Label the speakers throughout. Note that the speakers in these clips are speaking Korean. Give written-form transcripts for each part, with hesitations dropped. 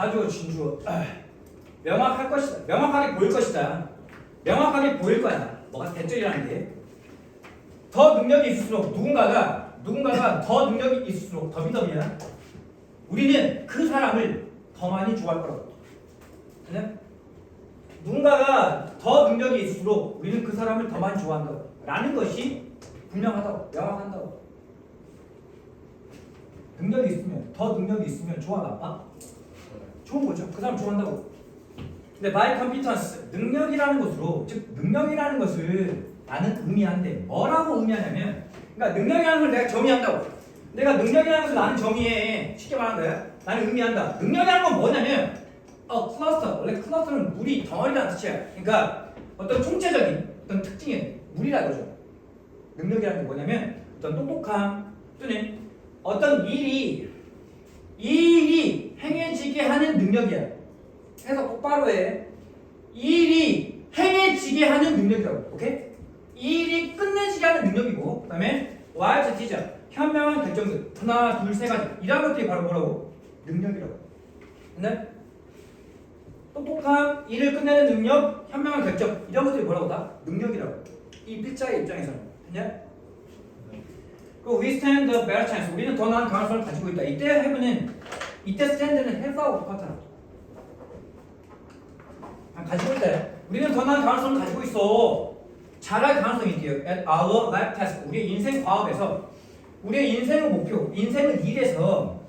Speaker 1: 가주어 진주어 명확할 것이다. 명확하게 보일 것이다. 명확하게 보일 거야. 뭐가 대절이라는 게. 더 능력이 있을수록 누군가가 더 능력이 있을수록 더비더비야. 우리는 그 사람을 더 많이 좋아할 거라고. 그냥 누군가가 더 능력이 있을수록 우리는 그 사람을 더 많이 좋아한다고. 라는 것이 분명하다고. 명확한다고. 능력이 있으면 더 능력이 있으면 좋아 나빠? 좋은 거죠. 그 사람 좋아한다고. 근데 by competence 능력이라는 것으로 즉 능력이라는 것을 나는 의미한데 뭐라고 의미하냐면 그러니까 능력이라는 걸 내가 정의한다고. 내가 능력이라는 것을 나는 정의해. 쉽게 말하는 거야. 나는 의미한다. 능력이라는 건 뭐냐면 클러스터. 원래 클러스터는 무리, 덩어리라는 뜻이야. 그러니까 어떤 총체적인 어떤 특징의 무리라 이거죠. 능력이라는 게 뭐냐면 어떤 똑똑함 또는 어떤 이 일이 행해지게 하는 능력이야. 해서 똑바로 해. 이 일이 행해지게 하는 능력이라고. 오케이? 이 일이 끝내지게 하는 능력이고, 그 다음에 와이즈 티저 현명한 결정들 하나 둘 세 가지 이런 것들이 바로 뭐라고? 능력이라고. 근데 똑똑함, 일을 끝내는 능력, 현명한 결정 이런 것들이 뭐라고 다? 능력이라고. 이 필자의 입장에서는. 됐냐? 그 we stand a better chance. 우리는 더 나은 가능성을 가지고 있다. 이때 have는 이때 stand는 have하고 똑같아. 가지고 있다. 우리는 더 나은 가능성을 가지고 있어. 잘할 가능성이 있대요. At our life task. 우리의 인생 과업에서 우리의 인생의 목표, 인생을 일해서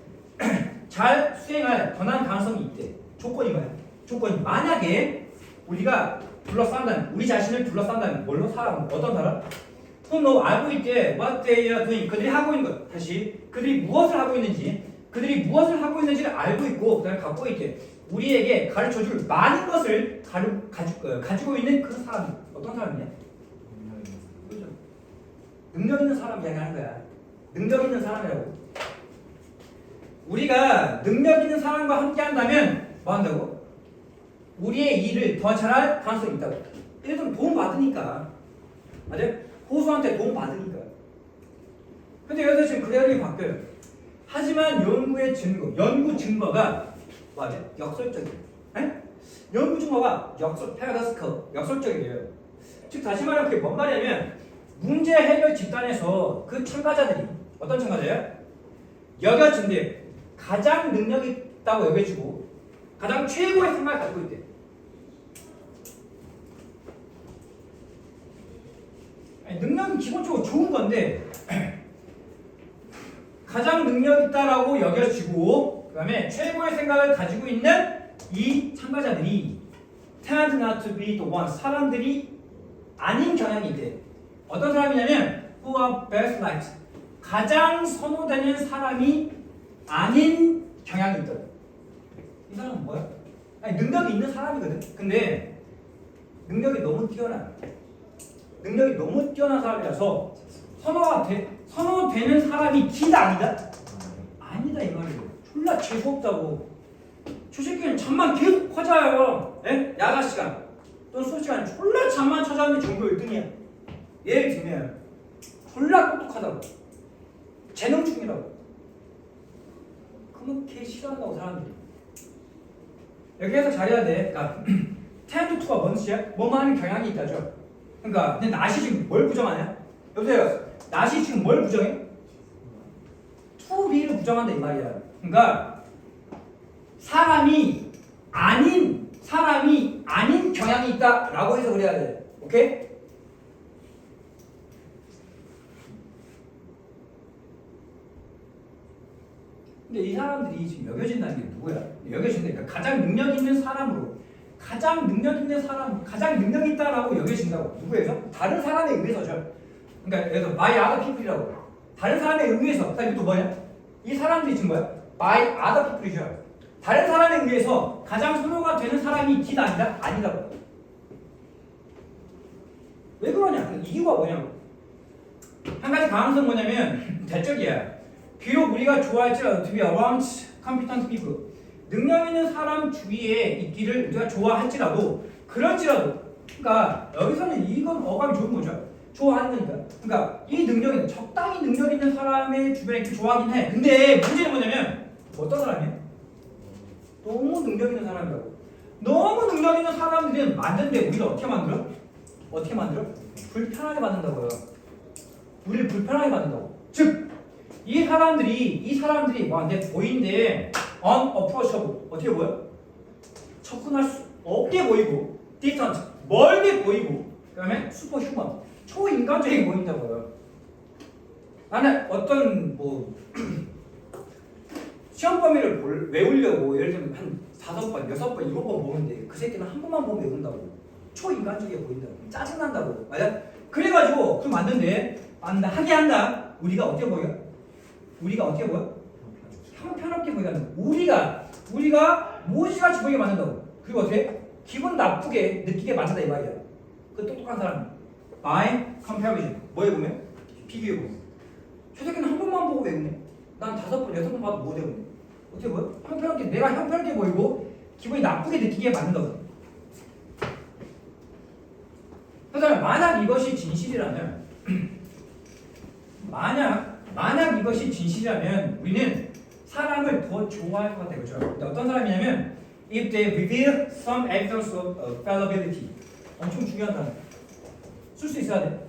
Speaker 1: 잘 수행할 더 나은 가능성이 있대. 조건이 뭐야? 조건이 만약에 우리가 둘러싼다면 우리 자신을 둘러싼다면 뭘로 살아? 어떤 사람? 너 알고 있대. What they are doing. 그들이 하고 있는 것. 다시 그들이 무엇을 하고 있는지 를 알고 있고 그다음에 갖고 있대. 우리에게 가르쳐줄 많은 것을 가지고 있는 그 사람. 어떤 사람이냐? 그죠? 능력 있는 사람 이야기하는 거야. 능력 있는 사람이라고. 우리가 능력 있는 사람과 함께 한다면 뭐 한다고? 우리의 일을 더 잘할 가능성이 있다고. 예를 들면 도움 받으니까. 맞아요? 호수한테 도움 받으니까. 근데 여기서 지금 그래열이 바뀌어요. 하지만 연구 증거가 맞아? 역설적이에요. 연구 증거가 역설적이에요. 즉 다시 말하면 그게 뭔 말이냐면 문제 해결 집단에서 그 참가자들이 어떤 참가자야? 여겨진대. 가장 능력 있다고 여겨지고 가장 최고의 생각을 가지고 있대. 능력은 기본적으로 좋은 건데 가장 능력 있다라고 여겨지고 그 다음에 최고의 생각을 가지고 있는 이 참가자들이 tend not to be the one 사람들이 아닌 경향이 있대. 어떤 사람이냐면 who are best liked 가장 선호되는 사람이 아닌 경향이 있다. 이 사람은 뭐야? 아니, 능력이 있는 사람이거든. 근데 능력이 너무 뛰어난 사람이라서 선호되는 사람이 기다 아니다? 아니다 이 말이에요. 졸라 재수없다고. 저 새끼는 잠만 계속 찾아요. 네? 야자 시간 또는 수업 시간에 졸라 잠만 찾아오는데 전교 1등이야. 예를 들면 졸라 똑똑하다고. 재능충이라고. 그러면 걔 싫어한다고 사람들이. 여기에서 잘해야 돼. 그러니까 tend to가 뭔 뜻이야? 뭐만 하는 경향이 있다죠. 그러니까 근데 낫이 지금 뭘 부정하냐? 여보세요. 낫이 지금 뭘 부정해? to be를 부정한다 이 말이야. 그러니까 사람이 아닌 경향이 있다라고 해석을 해야 돼. 오케이? 근데 이 사람들이 지금 여겨진다는 게 누구야? 여겨진다. 그러니까 가장 능력 있는 사람으로 가장 능력 있다라고 여겨진다고. 누구에서? 다른 사람에 의해서죠. 그러니까 여기서 by other people이라고. 다른 사람에 의해서. 그다음에 이것도 뭐냐? 이 사람들이 지금 뭐야? by other people이죠. 다른 사람에 의해서 가장 선호가 되는 사람이 기다 아니다? 아니라고. 왜 그러냐? 그 이유가 뭐냐고. 한 가지 가능성은 뭐냐면 대적이야. 비록 우리가 좋아할지라도 to be around competent people 능력 있는 사람 주위에 있기를 우리가 좋아할지라도 그럴지라도 그러니까 여기서는 이건 어감이 좋은 거죠. 좋아하는 거니까. 그러니까 이 능력이 적당히 능력 있는 사람의 주변에 이렇게 좋아하긴 해. 근데 문제는 뭐냐면 어떤 사람이야? 너무 능력 있는 사람이라고. 너무 능력 있는 사람들은 만드는데 우리를 어떻게 만들어? 어떻게 만들어? 불편하게 만든다고요. 우리를 불편하게 만든다고. 즉, 이 사람들이 와, 내 보이는데 unapproachable. 어떻게 보여? 접근할 수 없게 보이고, distant, 멀게 보이고, 그다음에 슈퍼휴먼, 초인간적인 보인다고요. 나는 어떤 뭐 시험 범위를 외우려고 예를 들면 한 5번, 6번, 7번 보는데 그 새끼는 한 번만 보면 외운다고. 초인간적이게 보인다고. 짜증난다고. 맞아? 그래가지고 그럼 맞는데 하게 한다. 우리가 어떻게 보여? 우리가 어떻게 보여? 형편없게 보인다는 거야. 우리가 모지같이 보이게 만든다고. 그리고 어떻게? 기분 나쁘게 느끼게 만든다 이 말이야. 그 똑똑한 사람. by comparison. 뭐에 보면? 비교해 보면. 저 새끼는 한 번만 보고 외우네. 난 5번, 6번 봐도 못 외우네. 어떻게 보여? 형편없게, 내가 형편없게 보이고 기분이 나쁘게 느끼게 만든다고. 그래서 만약 이것이 진실이라면 만약 이것이 진실이라면 우리는 사람을 더 좋아할 것 같아요. 그렇죠? 근데 어떤 사람이냐면 if they reveal some evidence of fallibility. 엄청 중요한 단어. 쓸 수 있어야 돼.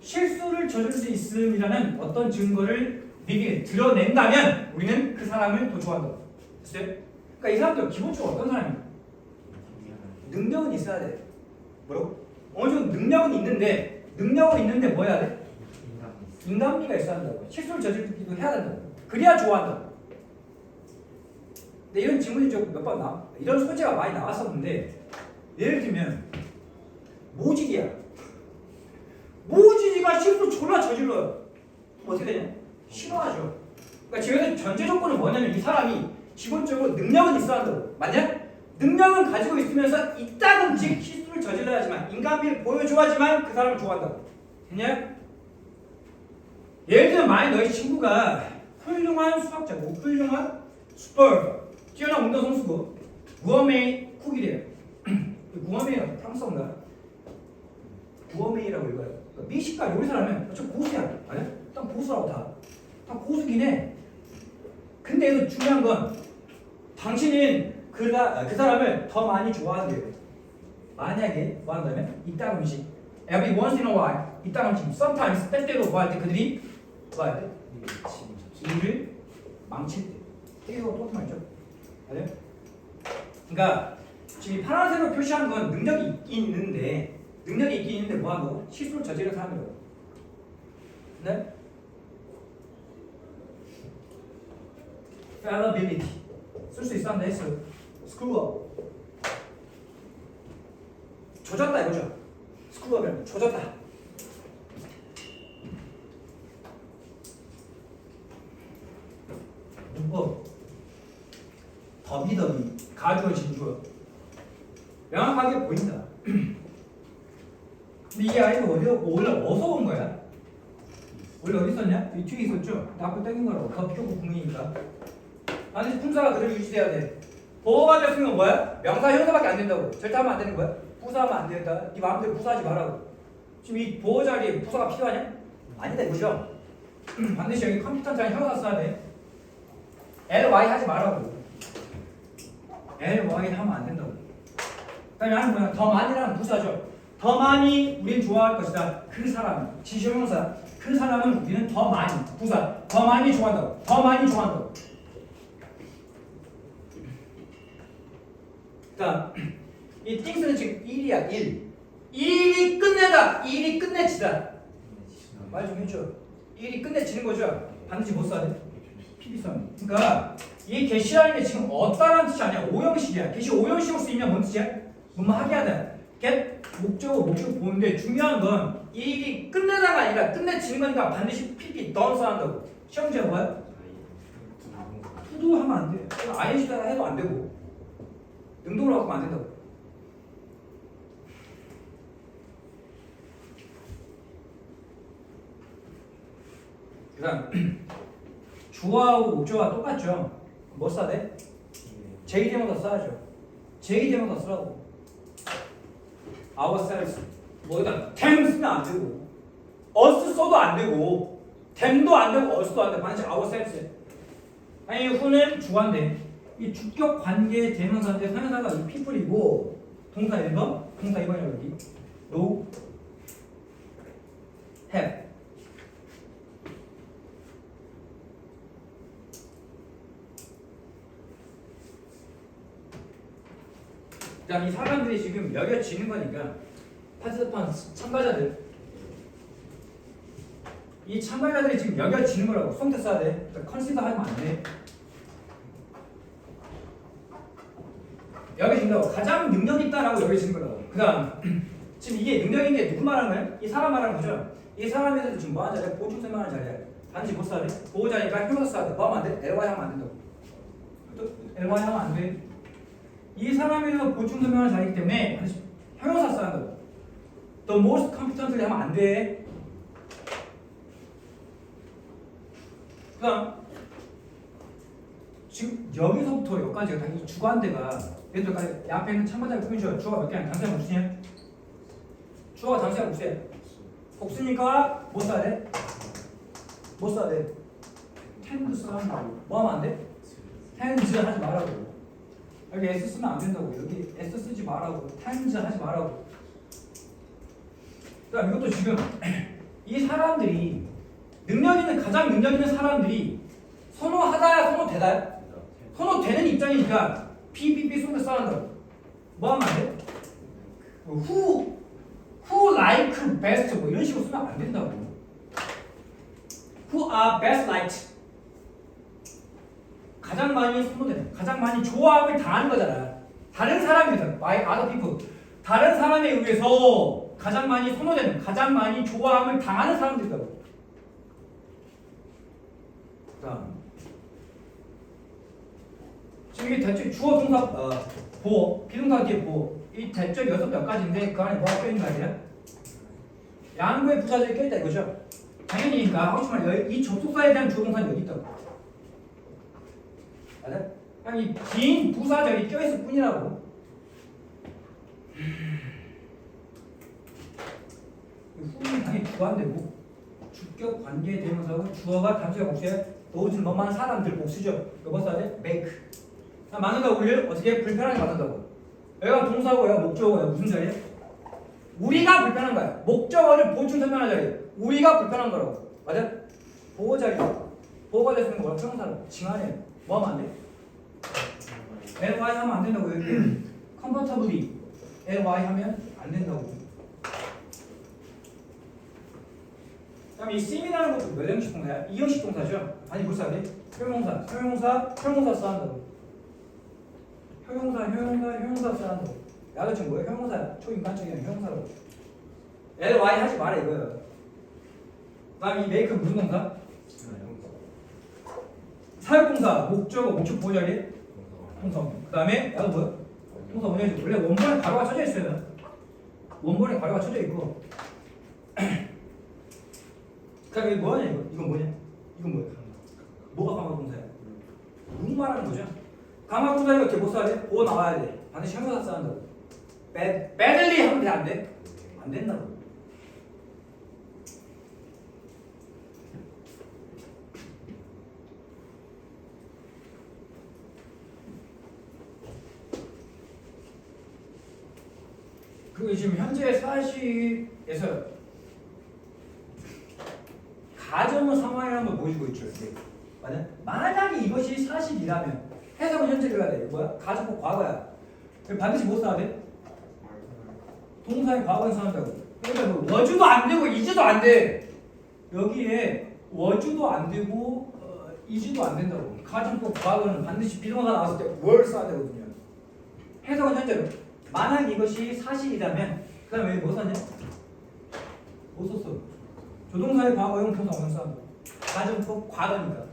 Speaker 1: 실수를 저질 수 있음이라는 어떤 증거를 드러낸다면 우리는 그 사람을 더 좋아한다. 됐어요? 그러니까 이 사람들 기본적으로 어떤 사람이야? 능력은 있어야 돼. 뭐라고? 어느 정도 능력은 있는데 뭐 해야 돼? 인간미가 있어야 한다고. 실수를 저지르기도 해야 된다고. 그래야 좋아한다고. 근데 이런 질문이 좀 몇 번 이런 소재가 많이 나왔었는데 예를 들면 모질이야. 모질이가 실수 졸라 저질러요. 그럼 어떻게 되냐? 싫어하죠. 그러니까 지금 전제 조건은 뭐냐면 이 사람이 기본적으로 능력은 있어야 한다고. 맞냐? 능력은 가지고 있으면서 이따금씩 실수를 저질러야지만 인간미를 보여줘야지만 그 사람을 좋아한다고. 됐냐? 예를 들면 만약 너희 친구가 훌륭한 수학자고 훌륭한 스포츠 뛰어난 운동선수고 구어메이 쿡이래요. 구어메이가 프랑스어인가? 구어메이라고 읽어요. 미식가 요리사라면 저 고수야. 아니야? 일단 고수라고 다 고수긴 해. 근데 그 중요한 건 당신은 그 사람을 더 많이 좋아한대요. 만약에 뭐 한다면 이따금씩 every once in a while 이따금씩 sometimes 때때로 뭐 할 때 그들이 뭐 할 때? 일을 망칠 때. 이거 똑같은 말이죠. 맞아요? 그러니까 지금 이 파란색으로 표시한 건 능력이 있긴 있는데 뭐 한다고? 실수를 저지른 사람이라고. 네? fallibility 쓸 수 있었는데 했어요. screw up 조졌다 이거죠. screw up이라면 조졌다. 문법 더비더비 가주어 진주어 명확하게 보인다. 근데 이 아이는 원래 어디서 온 거야? 원래 어디 있었냐? 이 뒤에 있었죠? 앞으로 땡긴 거라고. 더 비교고 국민이니까. 반드시 품사가 그대로 유지돼야 돼. 보호가 됐으면 뭐야? 명사 형사밖에 안 된다고. 절대 하면 안 되는 거야? 부사하면 안 된다. 네 마음대로 부사하지 말라고. 지금 이 보호 자리에 부사가 필요하냐? 아니다 이거죠. 반드시 여기 컴퓨터장에 형사 써야 돼. ly 하지 말라고. ly 하면 안 된다고. 그다음에 하는 뭐야? 더 많이라는 부사죠. 더 많이 우린 좋아할 것이다. 그 사람, 지시형용사. 그 사람은 우리는 더 많이 부사. 더 많이 좋아한다고. 더 많이 좋아한다고. 그러니까 이 things는 지금 일이야. 일이 끝내다. 일이 끝내지다. 말 좀 해줘. 일이 끝내지는 거죠. 반드시 못 써야 돼. PB선. 그러니까 이 개시라는 게 지금 어떠라는 뜻이 아니야. 오형식이야. 개시 오형식으로 쓰이면 뭔 뜻이야? 뭐뭐 하게 하다. get 목적을 보는데 중요한 건 일이 끝내다가 아니라 끝내지는 거니까 반드시 PP done 써야 한다고. 시험지가 뭐야? 투도 하면 안 돼. ING다 해도 안 되고 능동으로 하면 안 된다고. 그다음 주어하고 목적어가 똑같죠. 뭐 써야 돼? JD마다 써야죠. JD마다 쓰라고. ourselves 뭐다 them 쓰면 안 되고 us 써도 안 되고 them도 안 되고 us도 안 돼. 반드시 ourselves. 아니 who는 주어인데 이 주격 관계 대명사인데 상대사가 이 people이고 동사 1번, 동사 2번이라고 여기 no have. 그다음 이 사람들이 지금 여겨지는 거니까 파티스판 참가자들 이 참가자들이 지금 여겨지는 거라고 수동태 써야 돼. 그러니까 컨시더 하면 안 돼. 여겨진다고 가장 능력 있다라고 여겨지는 거라고. 그다음 지금 이게 능력인 게 누구 말하는 거야? 이 사람 말하는 거죠. 이 사람에서 지금 뭐 하는 자리야? 보충 설명하는 자리야. 반드시 못 써야 돼. 보호자니까 형용사 써야 돼. 뭐 하면 안 돼? LY 하면 안 된다고. 또 LY 하면 안 돼. 이 사람에 대해서 보충 설명하는 자리이기 때문에 반드시 형용사 써야 한다고. The most competently 하면 안 돼. 그다음 지금 여기서부터 여기까지가 다 주관대가 얘들까지 앞에 있는 참가자를 꾸며줘요. 주어가 몇 개야? 단수야 복수냐? 주어가 단수야 복수야? 복수니까 뭐 써야 돼? 뭐 써야 돼? tend 써야 한다고. 뭐 하면 안 돼? tend 하지 말라고. 여기 s 쓰면 안 된다고. 여기 s 쓰지 말라고. tend 하지 말라고. 그다음 이것도 지금 이 사람들이 능력 있는 가장 능력 있는 사람들이 선호하다야 선호되다야? 선호되는 입장이니까 PPP 속에 써야 한다고. 뭐 하면 안 돼? who like best 뭐 이런 식으로 쓰면 안 된다고. who are best liked 가장 많이 선호되는 가장 많이 조합을 당하는 거잖아. 다른 사람에 의해서 by other people 다른 사람에 의해서 가장 많이 선호되는 가장 많이 조합을 당하는 사람들이라고. 그다음 지금 이게 대체 주어 동사 보어 비동사 뒤에 보어 이 대체 6가지인데 그 안에 뭐가 껴있는 거 아니야? 양보의 부사절이 껴있다 이거죠? 당연히니까 하고 싶은 말 이 접속사에 대한 주어 동사는 여기 있다고. 맞아? 그냥 이 긴 부사절이 껴있을 뿐이라고. 후는 당연히 주관되고 주격 관계 대명사고 주어가 단수야 복수야 놓으진 것만 사람들 복수죠. 이거 뭐 써야 돼? make. 만든다고 우리를 어떻게 불편하게 만든다고. 여기가 동사고 여기가 목적어야. 무슨 자리야? 우리가 불편한 거야. 목적어를 보충 설명할 자리. 우리가 불편한 거라고. 맞아? 보호 자리. 보호가 될 수 있는 거야. 형사로 징하네. 뭐 하면 안 돼? ly 하면 안 된다고. 여기 comfortably ly 하면 안 된다고. 그다음 이 sim이라는 것도 몇 형식 동사야? 2형식 동사죠? 아니 뭘 써야 돼? 형용사 써야 한다고. 형용사 써야 한다고. 야도 지금 뭐야? 형용사 초인간적인 형용사라고. ly 하지 마라 이거야. 그다음 이 make 무슨 동사? 사역동사 목적어 목적 보호자리 동사. 그다음에 야도 뭐야? 동사 원형이죠. 원래 원본에 가로가 쳐져 있어요. 원본에 가로가 쳐져 있고. 그다음에 뭐하냐 이거? 이건 뭐냐? 이건 뭐야? 뭐가 가마동사야? 누구 말하는 거죠? 가마동사 이거 이렇게 못 써야 돼? 보호 나와야 돼. 반드시 형용사 써야 한다고. badly 하면 돼? 안 돼? 안 된다고. 그리고 지금 현재 사실에서 가정 상황이라는 걸 보여주고 있죠. 맞아? 만약에 이것이 사실이라면 해석은 현재로 해야 돼. 뭐야? 가정법 과거야. 반드시 뭐 써야 돼? 동사의 과거에 써한다고. 그러니까 뭐 워주도 안 되고 이주도 안 돼. 여기에 워주도 안 되고 이주도 안 된다고. 가정법 과거는 반드시 비동사 나왔을 때 뭘 써야 되거든요. 해석은 현재로. 만약 이것이 사실이라면 그 다음에 여기 뭐 썼냐? 뭐 썼어? 조동사의 과거형 동사 원형 써야 돼. 가정법 과거니까.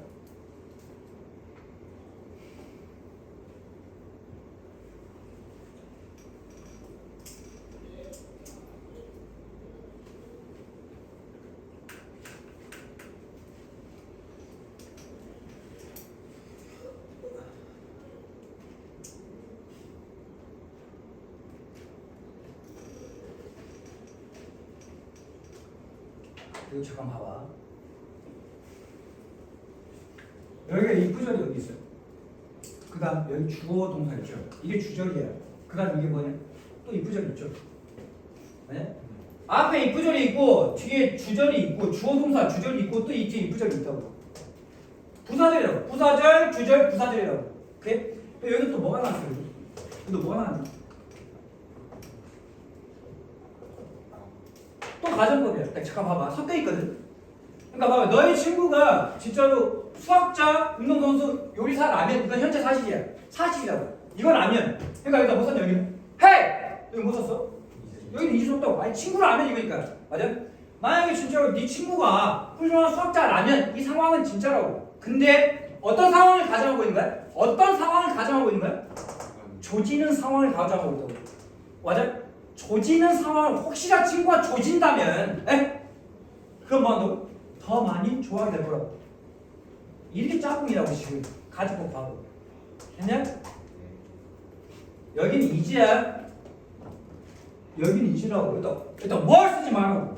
Speaker 1: 이거 잠깐 봐봐. 여기가 이 구절이 여기 있어요. 그 다음 여기 주어 동사 있죠. 이게 주절이에요. 그 다음 이게 뭐냐? 또 이프절 있죠. 네? 앞에 이프절이 있고 뒤에 주절이 있고 주어 동사 주절이 있고 또 이 뒤에 이프절이 있다고. 부사절이라고. 부사절, 주절, 부사절이라고. 오케이? 여기서 또 뭐가 나왔어요? 또 뭐가 나왔냐? 또 가정법이야. 잠깐 봐봐. 섞여 있거든. 그러니까 봐봐. 너희 친구가 진짜로 수학자, 운동선수, 요리사라면 이건 현재 사실이야. 사실이라고. 이건 라면. 그러니까 여기다 뭐 썼냐 여기는? 헤이! 여기 뭐 썼어? 여기는 이주 썼다고. 아니 친구라면 이거니까. 맞아? 만약에 진짜로 네 친구가 훌륭한 수학자라면 이 상황은 진짜라고. 근데 어떤 상황을 가정하고 있는 거야? 어떤 상황을 가정하고 있는 거야? 조지는 상황을 가정하고 있다고. 맞아? 조지는 상황을 혹시나 친구가 조진다면 그럼 뭐 한다고? 더 많이 좋아하게 될 거라고. 이렇게 짝꿍이라고 지금 가지고 봐도 됐냐? 여기는 이지야. 여기는 이지라고. 일단 뭘 쓰지 말라고.